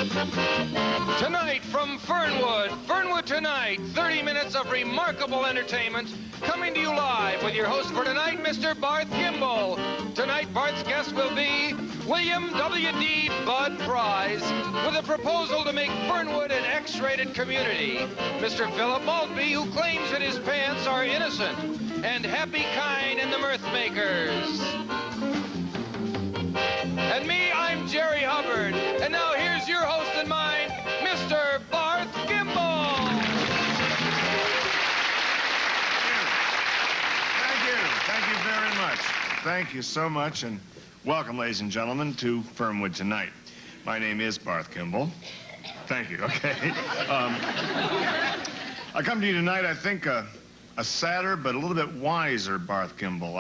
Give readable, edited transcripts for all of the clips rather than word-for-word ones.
Tonight from Fernwood Tonight, 30 minutes of remarkable entertainment, coming to you live with your host for tonight, Mr. Garth Gimble. Tonight, Barth's guest will be William W.D. Bud Prize, with a proposal to make Fernwood an X-rated community. Mr. Phillip Maltby, who claims that his pants are innocent, and Happy Kind and the Mirth Makers. And me, I'm Jerry Hubbard. And now here's your host and mine, Mr. Garth Gimble. Thank you. Thank you very much. Thank you so much, and welcome, ladies and gentlemen, to Fernwood Tonight. My name is Garth Gimble. Thank you, okay. I come to you tonight, I think, a sadder but a little bit wiser Garth Gimble.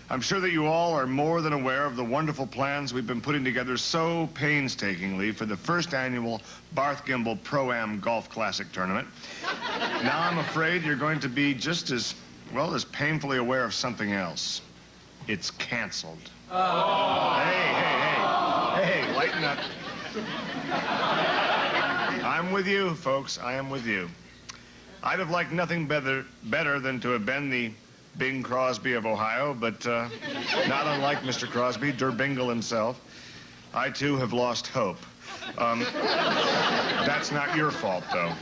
I'm sure that you all are more than aware of the wonderful plans we've been putting together so painstakingly for the first annual Garth Gimble Pro-Am Golf Classic Tournament. Now I'm afraid you're going to be just as, well, as painfully aware of something else. It's canceled. Oh. Hey, lighten up. I'm with you, folks. I am with you. I'd have liked nothing better than to have been the Bing Crosby of Ohio, but not unlike Mr. Crosby, Bingle himself, I too have lost hope. That's not your fault, though.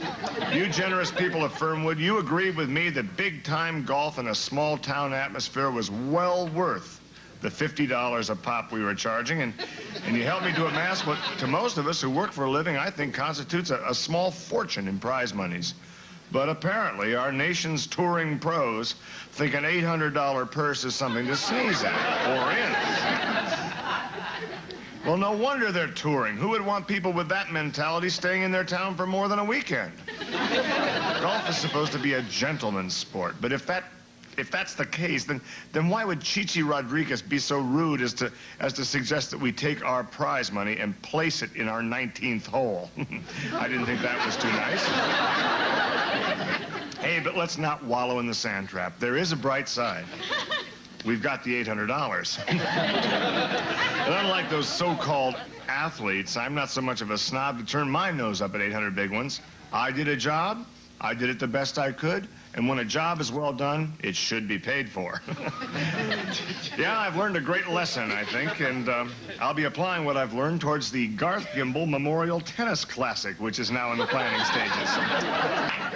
You generous people of Fernwood, you agreed with me that big-time golf in a small-town atmosphere was well worth the $50 a pop we were charging, and you helped me to amass what, to most of us who work for a living, I think constitutes a small fortune in prize monies. But apparently, our nation's touring pros think an $800 purse is something to sneeze at, or in. Well, no wonder they're touring. Who would want people with that mentality staying in their town for more than a weekend? Golf is supposed to be a gentleman's sport, but if that's the case, then why would Chichi Rodriguez be so rude as to suggest that we take our prize money and place it in our 19th hole? I didn't think that was too nice. Hey, but let's not wallow in the sand trap. There is a bright side. We've got the $800. And unlike those so-called athletes, I'm not so much of a snob to turn my nose up at 800 big ones. I did a job. I did it the best I could. And when a job is well done, it should be paid for. Yeah, I've learned a great lesson, I think, and I'll be applying what I've learned towards the Garth Gimble Memorial Tennis Classic, which is now in the planning stages.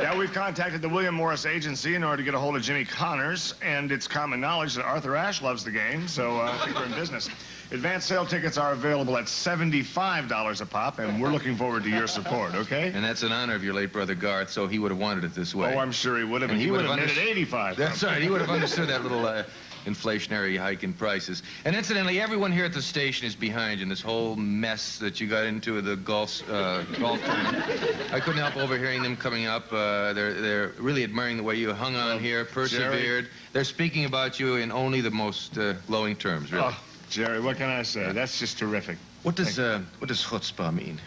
Yeah, we've contacted the William Morris Agency in order to get a hold of Jimmy Connors, and it's common knowledge that Arthur Ashe loves the game, so I think we're in business. Advance sale tickets are available at $75 a pop, and we're looking forward to your support, okay? And that's in honor of your late brother Garth, so he would have wanted it this way. Oh, I'm sure he would have. And he would have made it 85. That's right. He would have understood that little inflationary hike in prices. And incidentally, everyone here at the station is behind you in this whole mess that you got into with the golf tournament. I couldn't help overhearing them coming up. They're really admiring the way you hung on here, persevered. Jerry. They're speaking about you in only the most glowing terms, really. Oh, Jerry, what can I say? That's just terrific. What does chutzpah mean?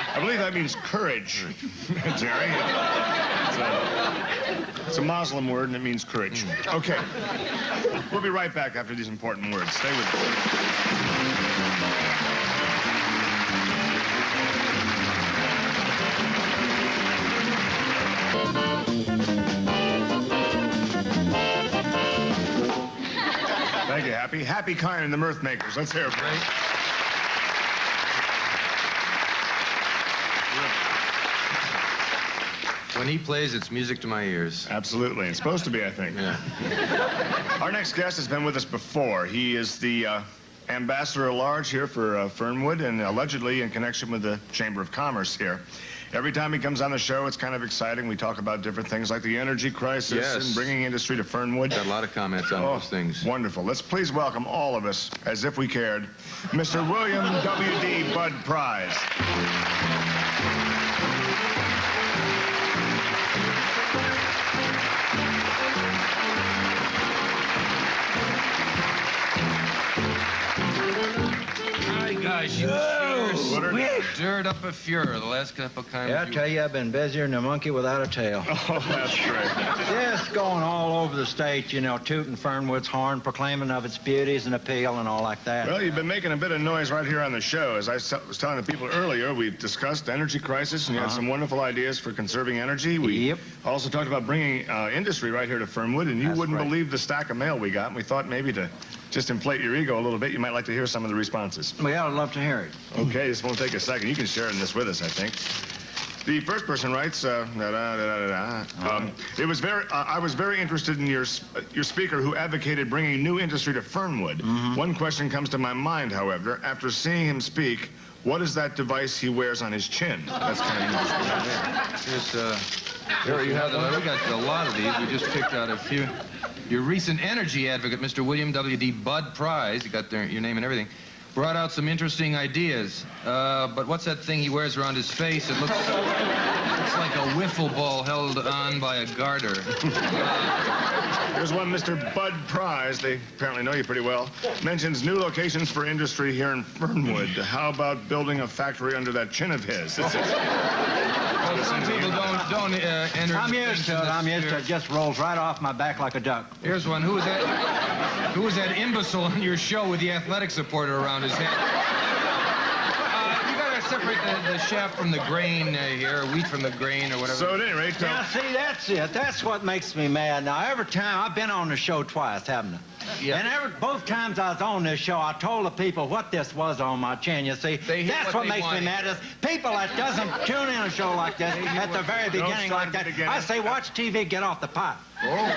I believe that means courage, Jerry. It's a Muslim word, and it means courage. Okay. We'll be right back after these important words. Stay with us. Thank you, Happy. Happy Kind and the Mirth Makers. Let's hear it, please. When he plays, it's music to my ears. Absolutely. It's supposed to be, I think. Yeah. Our next guest has been with us before. He is the ambassador at large here for Fernwood, and allegedly in connection with the Chamber of Commerce here. Every time he comes on the show, it's kind of exciting. We talk about different things like the energy crisis and bringing industry to Fernwood. Got a lot of comments on those things. Wonderful. Let's please welcome all of us, as if we cared, Mr. William W.D. Bud Prize. Hi, guys. You sure stirred up a furor the last couple of times. Yeah, I tell you, I've been busier than a monkey without a tail. Oh, that's great. Just going all over the state, you know, tooting Fernwood's horn, proclaiming of its beauties and appeal and all like that. Well, you've been making a bit of noise right here on the show. As I was telling the people earlier, we've discussed energy crisis, and you had some wonderful ideas for conserving energy. We also talked about bringing industry right here to Fernwood, and you wouldn't believe the stack of mail we got, and we thought maybe to just inflate your ego a little bit, you might like to hear some of the responses. Well, I'd love to hear it. Okay, this won't take a second. You can share in this with us, I think. The first person writes, I was very interested in your speaker who advocated bringing new industry to Fernwood. One question comes to my mind, however. After seeing him speak, what is that device he wears on his chin? That's kind of interesting. Here you have we got a lot of these. We just picked out a few. Your recent energy advocate, Mr. William W.D. Budd Prize, you got your name and everything, brought out some interesting ideas. But what's that thing he wears around his face? It looks like a wiffle ball held on by a garter. Here's one, Mr. Budd Prize. They apparently know you pretty well. Mentions new locations for industry here in Fernwood. How about building a factory under that chin of his? Well, some people don't enter. I'm used to it. I'm used to it. It just rolls right off my back like a duck. Here's one. Who was that imbecile on your show with the athletic supporter around his head? You gotta separate the shaft from the grain here, wheat from the grain or whatever. So at any rate, now, see, that's it. That's what makes me mad. Now, every time, I've been on the show twice, haven't I? Yeah. And both times I was on this show, I told the people what this was on my chin. You see, that's what makes me mad is people that doesn't tune in a show like this at the very beginning like that. I say, watch TV, get off the pot. Oh.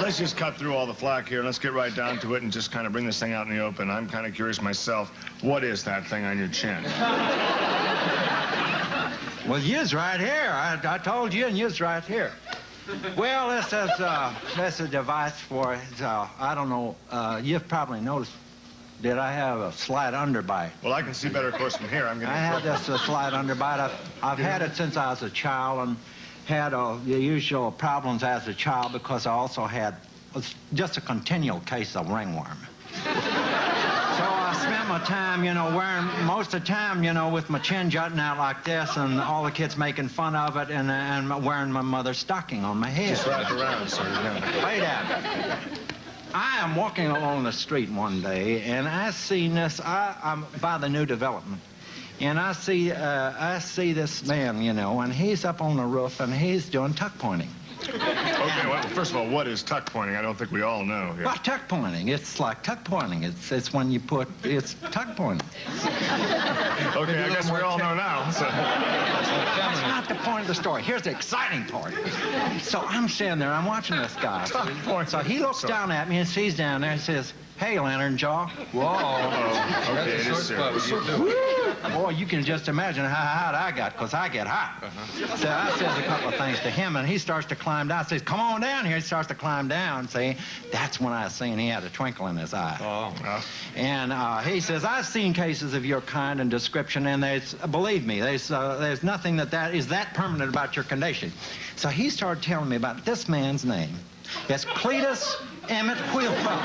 Let's just cut through all the flack here. Let's get right down to it and just kind of bring this thing out in the open. I'm kind of curious myself. What is that thing on your chin? Well, you's right here. I told you, and you's right here. Well, this is a device for, I don't know, you've probably noticed, did I have a slight underbite? Well, I can see better, of course, from here. I had this slight underbite. I've had it since I was a child and had the usual problems as a child because I also had just a continual case of ringworm. So I spent my time, you know, most of the time, you know, with my chin jutting out like this and all the kids making fun of it and wearing my mother's stocking on my head. Just wrap around, sir. Wait a minute. I am walking along the street one day and I seen this, I'm by the new development. And I see this man, you know, and he's up on the roof and he's doing tuck pointing. Okay, well, first of all, what is tuck pointing? I don't think we all know here. Well, tuck pointing. It's like tuck pointing. It's when you it's tuck pointing. Okay, I guess we all know now. So. That's not the point of the story. Here's the exciting part. So I'm sitting there, I'm watching this guy. So he looks down at me and sees down there and says, "Hey, Lantern Jaw." Whoa. Okay, it is serious. Boy, you can just imagine how hot I got, because I get hot. So I says a couple of things to him, and he starts to climb down. Says, "Come on down here." He starts to climb down. See, that's when I seen he had a twinkle in his eye. Oh. And he says, "I've seen cases of your kind and description, and believe me, there's nothing that is that permanent about your condition." So he started telling me about this man's name. It's Cletus Emmett Wheelwell.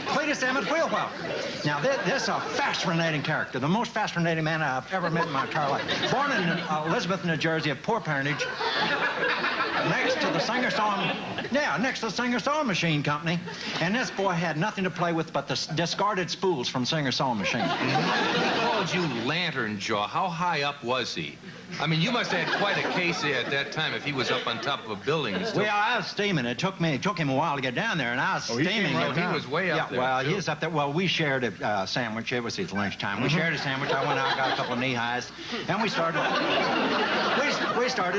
Cletus Emmett Wheelwell. Now, this is a fascinating character, the most fascinating man I've ever met in my entire life. Born in Elizabeth, New Jersey, of poor parentage, next to the Singer Sewing Machine Company. And this boy had nothing to play with but the discarded spools from Singer Sewing Machine. He called you Lantern Jaw. How high up was he? I mean, you must have had quite a case at that time if he was up on top of a building. Well, I was steaming. It took him a while to get down there, and I was steaming. He was way up there. Well, he was up there. Well, we shared a sandwich. It was his lunchtime. We shared a sandwich. I went out, got a couple of knee highs, and we started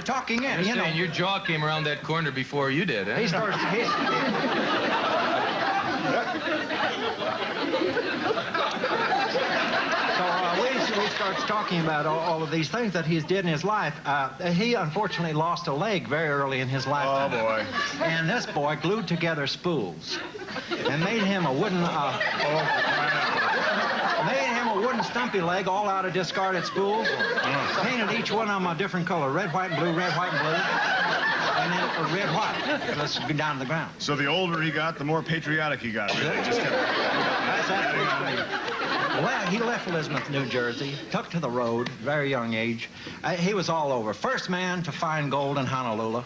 talking in. You know, your jaw came around that corner before you did, huh? He started. He starts talking about all of these things that he's did in his life. He unfortunately lost a leg very early in his lifetime. Oh, boy. And this boy glued together spools and made him a wooden stumpy leg all out of discarded spools. Painted each one of them a different color, red, white, and blue, red, white, and blue. And then red, white. Let's go down to the ground. So the older he got, the more patriotic he got, really. Just kept... That's absolutely true. Well, he left Elizabeth, New Jersey, took to the road, very young age. He was all over. First man to find gold in Honolulu.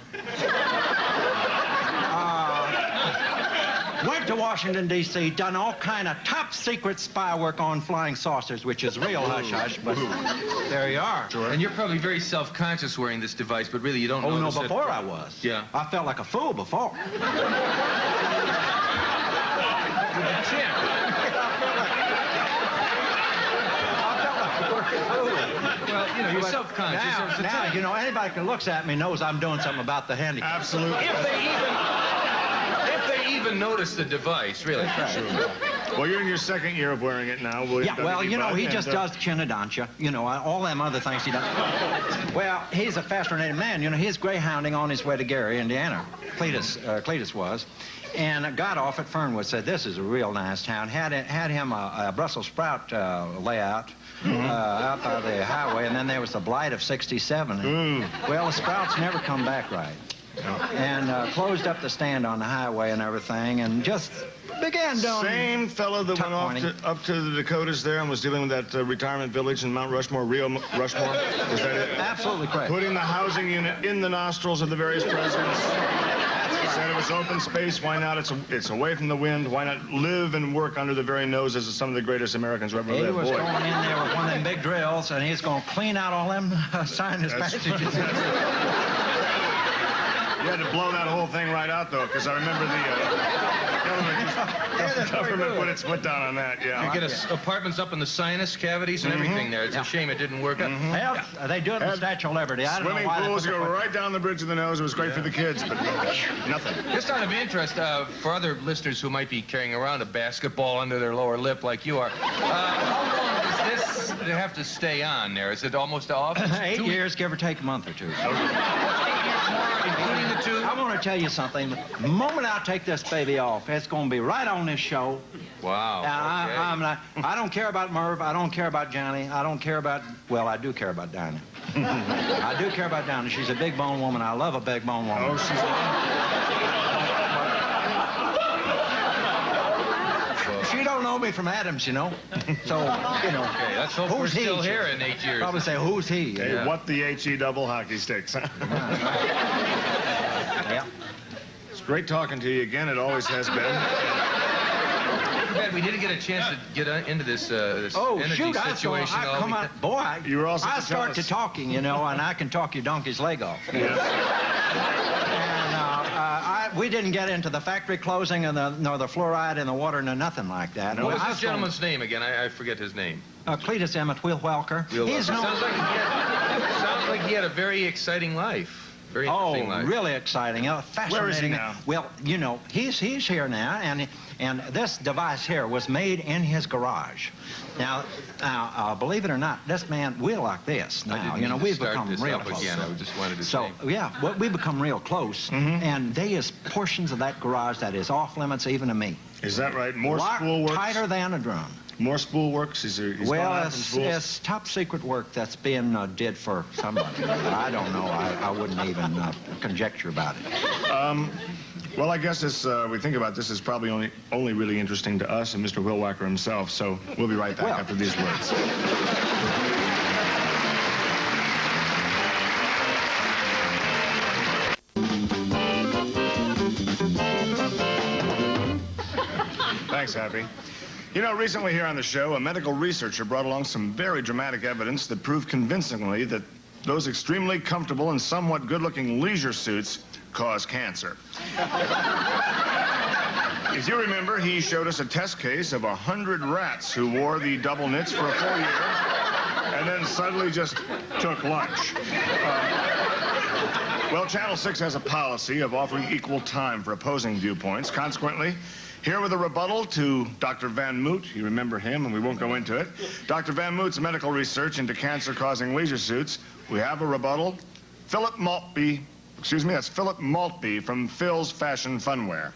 Went to Washington, D.C., done all kind of top-secret spy work on flying saucers, which is real hush-hush, but there you are. Sure. And you're probably very self-conscious wearing this device, but really you don't know. Oh, no, before I was. Yeah. I felt like a fool before. Well, you know, you're self-conscious. Now, you know, anybody who looks at me knows I'm doing something about the handicap. Absolutely. If they even notice the device, really. Sure. Well, you're in your second year of wearing it now. Yeah, well, you know, he just does chinodontia. You know, all them other things he does. Well, he's a fascinating man. You know, he's greyhounding on his way to Gary, Indiana. Cletus was. And got off at Fernwood, said, this is a real nice town. Had him a Brussels sprout layout out by the highway, and then there was the blight of 67. Well, the sprouts never come back right. And closed up the stand on the highway and everything, and just began doing... Same fellow that went off up to the Dakotas there and was dealing with that retirement village in Mount Rushmore, Rio Rushmore? Is that it? Absolutely correct. Putting the housing unit in the nostrils of the various presidents. Said it was open space. Why not? It's away from the wind. Why not live and work under the very noses of some of the greatest Americans who ever lived? He was going in there with one of them big drills, and he's going to clean out all them sinus passages. You had to blow that whole thing right out, though, because I remember the government put its foot down on that, yeah. You get apartments up in the sinus cavities and everything there. It's a shame it didn't work out. Well, they do it in the Statue of Liberty. I don't know Swimming why pools go right down the bridge of the nose. It was great for the kids, but nothing. Just out of interest, for other listeners who might be carrying around a basketball under their lower lip like you are, how long does this have to stay on there? Is it almost off? 8 years, give or take a month or two. 8 years more, including the two? I'm going to tell you something. The moment I take this baby off, it's going to be right on this show. Wow. Now, I don't care about Merv. I don't care about Johnny. I don't care about... Well, I do care about Dinah. I do care about Dinah. She's a big bone woman. I love a big bone woman. Oh, she's... She don't know me from Adams, you know. So, you know. Okay, let's hope we're still here in 8 years. Probably say, who's he? Hey, Yeah. what the HE double hockey sticks, huh? Yeah. It's great talking to you again. It always has been. Too bad we didn't get a chance to get into this energy situation. I come out, boy, You were also I start to jealous. talking, you know, and I can talk your donkey's leg off. Yeah. And we didn't get into the factory closing nor the fluoride in the water, nor nothing like that. No. What's this gentleman's name again? I forget his name. Cletus Emmett, Will Welker. Sounds like he had a very exciting life. Very interesting life. Really exciting. Fascinating. Where is he now? Well, you know, he's here now, and this device here was made in his garage. Now, believe it or not, this man, we're like this now. You know, we've become real close. Again. I just wanted to So, yeah, we've become real close, and there is portions of that garage that is off limits even to me. Is that right? More spool works? Tighter than a drum. More spool works? He's Well, it's top secret work that's being did for somebody. I don't know. I wouldn't even conjecture about it. Well, I guess this, we think about this, is probably only really interesting to us and Mr. Willwacker himself, so we'll be right back after these words. Thanks, Happy. You know, recently here on the show, a medical researcher brought along some very dramatic evidence that proved convincingly that those extremely comfortable and somewhat good-looking leisure suits cause cancer. If you remember, he showed us a test case of 100 rats who wore the double knits for a full year and then suddenly just took lunch. Well, Channel 6 has a policy of offering equal time for opposing viewpoints. Consequently, here with a rebuttal to Dr. Van Moot, you remember him, and we won't go into it. Dr. Van Moot's medical research into cancer-causing leisure suits. We have a rebuttal. Phillip Maltby, that's Phillip Maltby from Phil's Fashion Funwear.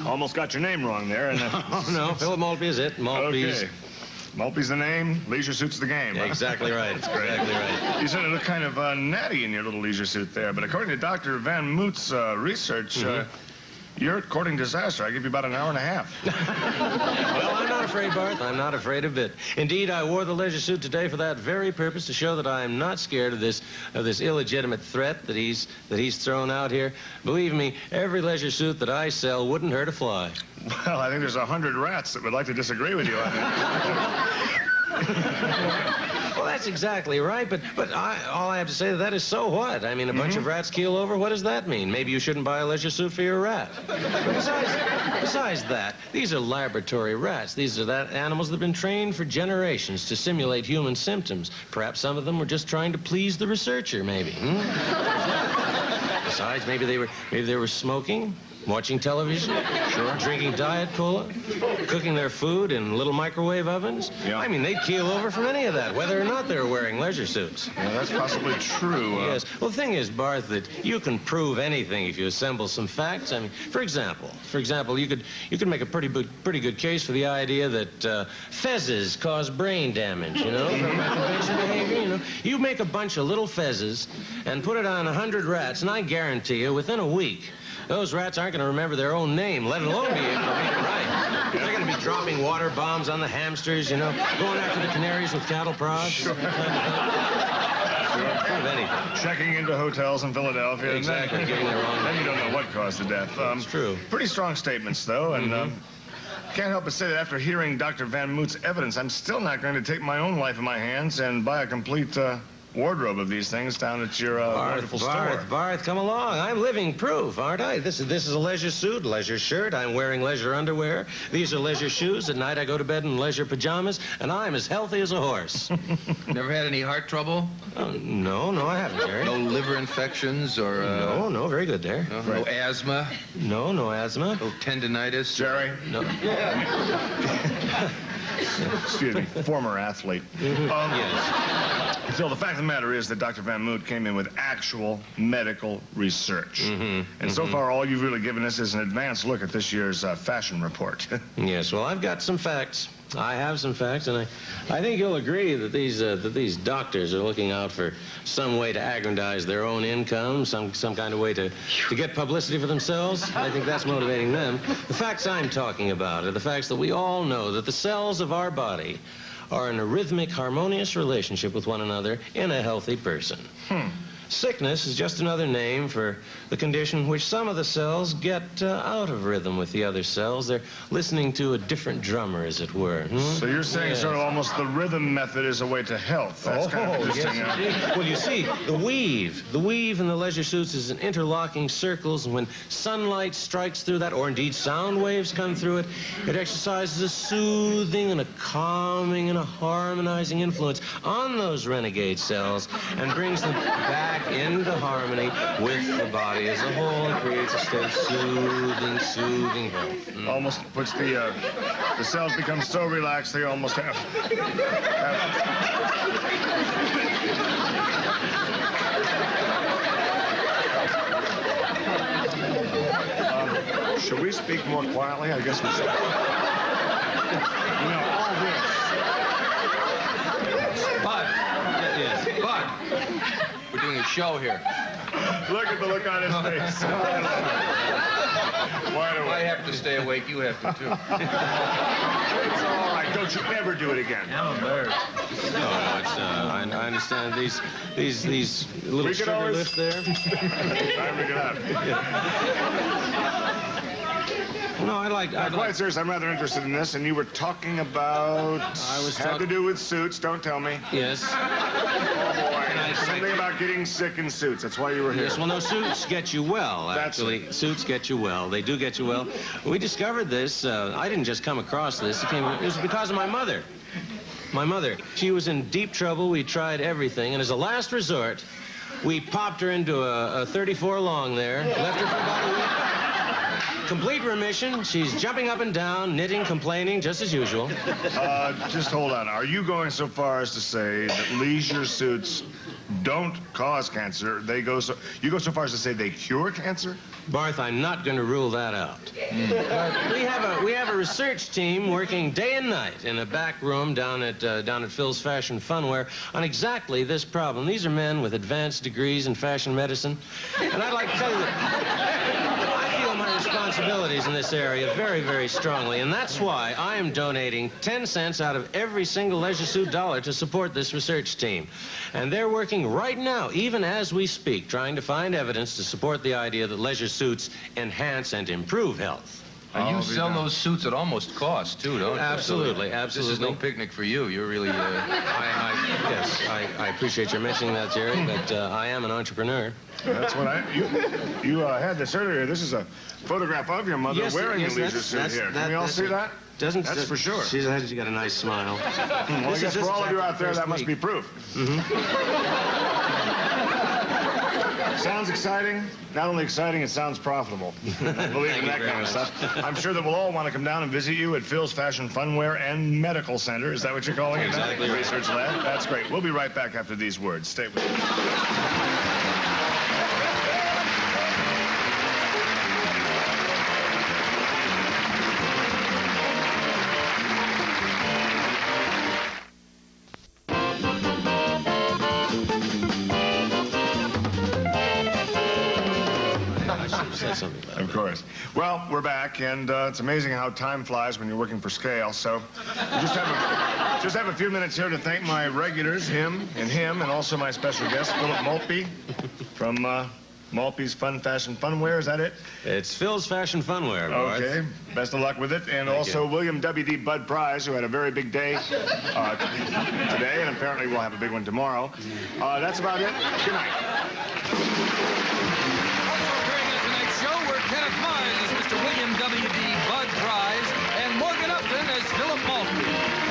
Almost got your name wrong there. And Oh, no, Phillip Maltby is it. Maltby's. Okay. Maltby's the name, leisure suit's the game. Yeah, exactly right. That's great. Exactly right. You said it looked kind of natty in your little leisure suit there, but according to Dr. Van Moot's research, you're courting disaster. I give you about an hour and a half. Well, I'm not afraid, Barth. I'm not afraid a bit. Indeed, I wore the leisure suit today for that very purpose, to show that I am not scared of this illegitimate threat that he's thrown out here. Believe me, every leisure suit that I sell wouldn't hurt a fly. Well, I think there's 100 rats that would like to disagree with you on that. Well, that's exactly right, but all I have to say to that is, so what? I mean, a bunch of rats keel over, what does that mean? Maybe you shouldn't buy a leisure suit for your rat. Besides that, these are laboratory rats. These are animals that have been trained for generations to simulate human symptoms. Perhaps some of them were just trying to please the researcher, maybe. Besides, maybe they were smoking, watching television, drinking Diet Cola, cooking their food in little microwave ovens. Yeah. I mean, they'd keel over from any of that, whether or not they were wearing leisure suits. Yeah, that's possibly true. Yes. Well, the thing is, Barth, that you can prove anything if you assemble some facts. I mean, for example, you could make a pretty good case for the idea that fezzes cause brain damage, you know, from masturbation behavior, you know. You make a bunch of little fezzes and put it on 100 rats, and I guarantee you, within a week, those rats aren't going to remember their own name, let alone be able to read it right. They're going to be dropping water bombs on the hamsters, you know, going after the canaries with cattle prods. Sure. Prove anything. Checking into hotels in Philadelphia. Exactly, getting their own. Then you don't know what caused the death. It's true. Pretty strong statements, though, and can't help but say that after hearing Dr. Van Moot's evidence, I'm still not going to take my own life in my hands and buy a complete wardrobe of these things down at your wonderful store. Barth, come along. I'm living proof, aren't I? This is a leisure suit, leisure shirt. I'm wearing leisure underwear. These are leisure shoes. At night I go to bed in leisure pajamas, and I'm as healthy as a horse. Never had any heart trouble? No, I haven't, Jerry. No liver infections or... No, very good there. No asthma? No asthma. No tendinitis? Jerry? No. Excuse me, former athlete. Yes. So the fact of the matter is that Dr. Van Moot came in with actual medical research. And so far, all you've really given us is an advanced look at this year's fashion report. Yes, well, I've got some facts. I have some facts, and I think you'll agree that these doctors are looking out for some way to aggrandize their own income, some kind of way to get publicity for themselves. I think that's motivating them. The facts I'm talking about are the facts that we all know, that the cells of our body are in a rhythmic, harmonious relationship with one another in a healthy person. Sickness is just another name for the condition in which some of the cells get out of rhythm with the other cells. They're listening to a different drummer, as it were. So you're saying sort of almost the rhythm method is a way to health. That's kind of interesting. Yes, well, you see, the weave in the leisure suits is in interlocking circles, and when sunlight strikes through that, or indeed sound waves come through it, it exercises a soothing and a calming and a harmonizing influence on those renegade cells and brings them back into harmony with the body as a whole and creates a state of soothing health. Almost puts the cells become so relaxed they almost have should we speak more quietly? I guess we should. You know, all this. But we're doing a show here. Look at the look on his face. Wide awake. I have to stay awake. You have to, too. It's all right. Don't you ever do it again. No, it's I understand these little sugar always... lift there. Time to get out. No, I'd like... Quite serious, I'm rather interested in this, and you were talking about... Had to do with suits, don't tell me. Yes. Oh, boy. Something about getting sick in suits. That's why you were here. Yes, well, no, suits get you well, actually. Suits get you well. They do get you well. We discovered this. I didn't just come across this. It was because of my mother. My mother. She was in deep trouble. We tried everything, and as a last resort, we popped her into a 34 long there, left her for about a week. Complete remission. She's jumping up and down, knitting, complaining, just as usual. Just hold on. Are you going so far as to say that leisure suits don't cause cancer. You go so far as to say they cure cancer? Barth, I'm not going to rule that out. But we have a research team working day and night in a back room down at Phil's Fashion Funwear on exactly this problem. These are men with advanced degrees in fashion medicine, and I'd like to tell you that I feel my responsibilities in this area very, very strongly, and that's why I am donating 10 cents out of every single Leisure Suit dollar to support this research team. And they're working right now, even as we speak, trying to find evidence to support the idea that leisure suits enhance and improve health. And you sell those suits at almost cost, too, don't you? Absolutely, absolutely. This is no picnic for you. You're really... Yes, I appreciate your mentioning that, Jerry, but I am an entrepreneur. That's what you had this earlier. This is a photograph of your mother wearing a leisure suit here. Can we all see that? That's for sure. She's got a nice smile. Well, I guess for all of you out there, that must be proof. Sounds exciting. Not only exciting, it sounds profitable. I believe in that kind of stuff. I'm sure that we'll all want to come down and visit you at Phil's Fashion Funwear and Medical Center. Is that what you're calling it? Exactly. Research lab? That's great. We'll be right back after these words. Stay with us. Of course. Well, we're back, and it's amazing how time flies when you're working for scale. So, we just have a few minutes here to thank my regulars, him, and also my special guest, Phillip Maltby, from Maltby's Fashion Funwear. Is that it? It's Phil's Fashion Funwear, Barth. Okay. Best of luck with it, and also William W.D. Bud Price, who had a very big day today, and apparently we'll have a big one tomorrow. That's about it. Good night. Kenneth Mars as Mr. William W.D. Bud Price, and Morgan Upton as Phillip Maltby.